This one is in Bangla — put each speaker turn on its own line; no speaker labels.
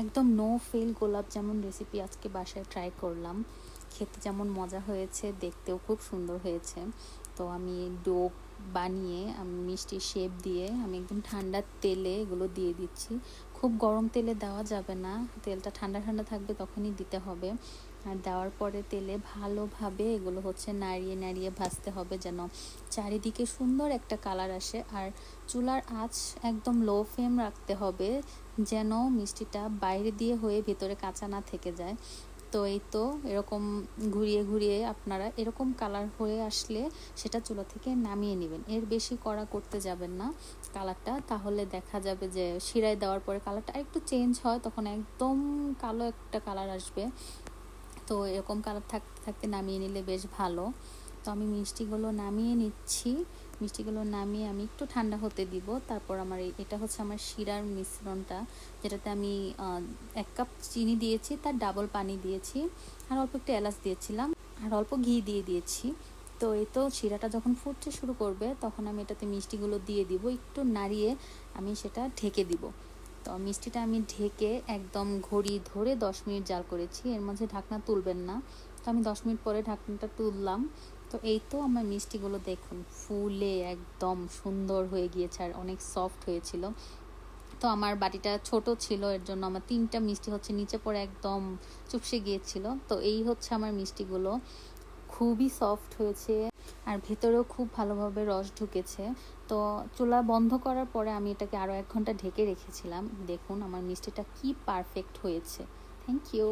একদম নো ফেল গোলাপ জামুন রেসিপি আজকে বাসায় ট্রাই করলাম। খেতে যেমন মজা হয়েছে, দেখতেও খুব সুন্দর হয়েছে। তো আমি ডো বানিয়ে আমি মিষ্টির শেপ দিয়ে আমি একদম ঠান্ডা তেলে এগুলো দিয়ে দিচ্ছি। খুব গরম তেলে দেওয়া যাবে না, তেলটা ঠান্ডা ঠান্ডা থাকবে তখনই দিতে হবে। আর দেওয়ার পরে তেলে ভালোভাবে এগুলো নাড়িয়ে নাড়িয়ে ভাজতে হবে, যেন চারিদিকে সুন্দর একটা কালার আসে। আর চুলার আঁচ একদম লো ফ্লেম রাখতে হবে, যেন মিষ্টিটা বাইরে দিয়ে হয়ে ভেতরে কাঁচা না থেকে যায়। তো এই তো এরকম ঘুরিয়ে ঘুরিয়ে আপনারা এরকম কালার হয়ে আসলে সেটা চুলা থেকে নামিয়ে নেবেন। এর বেশি কড়া করতে যাবেন না কালারটা, তাহলে দেখা যাবে যে শিরায় দেওয়ার পরে কালারটা একটু চেঞ্জ হয়, তখন একদম কালো একটা কালার আসবে। তো এরকম কালার থাকতে থাকতে নামিয়ে নিলে বেশ ভালো। তো আমি মিষ্টিগুলো নামিয়ে নিচ্ছি। মিষ্টিগুলো নামিয়ে আমি একটু ঠান্ডা হতে দিব। তারপর আমার এটা হচ্ছে আমার শিরার মিশ্রণটা, যেটাতে আমি 1 কাপ চিনি দিয়েছি, তার ডাবল পানি দিয়েছি, আর অল্প একটু এলাচ দিয়েছিলাম, আর অল্প ঘি দিয়ে দিয়েছি। তো এই তো শিরাটা যখন ফুটতে শুরু করবে তখন আমি এটাতে মিষ্টিগুলো দিয়ে দিব, একটু নাড়িয়ে আমি সেটা ঢেকে দিব। তো মিষ্টিটা আমি ঢেকে একদম ঘড়ি ধরে 10 মিনিট জাল করেছি, এর মাঝে ঢাকনা তুলবেন না। তো আমি 10 মিনিট পরে ঢাকনাটা তুললাম। তো এই তো আমার মিষ্টিগুলো দেখুন ফুলে একদম সুন্দর হয়ে গিয়েছে, আর অনেক সফট হয়েছিল। তো আমার বাটিটা ছোট ছিল, এর জন্য আমার 3টা মিষ্টি নিচে পড়ে একদম চুপসে গিয়েছিল। তো এই হচ্ছে আমার মিষ্টিগুলো, খুবই সফট হয়েছে আর ভেতরেও খুব ভালোভাবে রস ঢুকেছে। তো চুলা বন্ধ করার পরে আমি এটাকে আরও 1 ঘন্টা ঢেকে রেখেছিলাম। দেখুন আমার মিষ্টিটা কি পারফেক্ট হয়েছে। Thank you.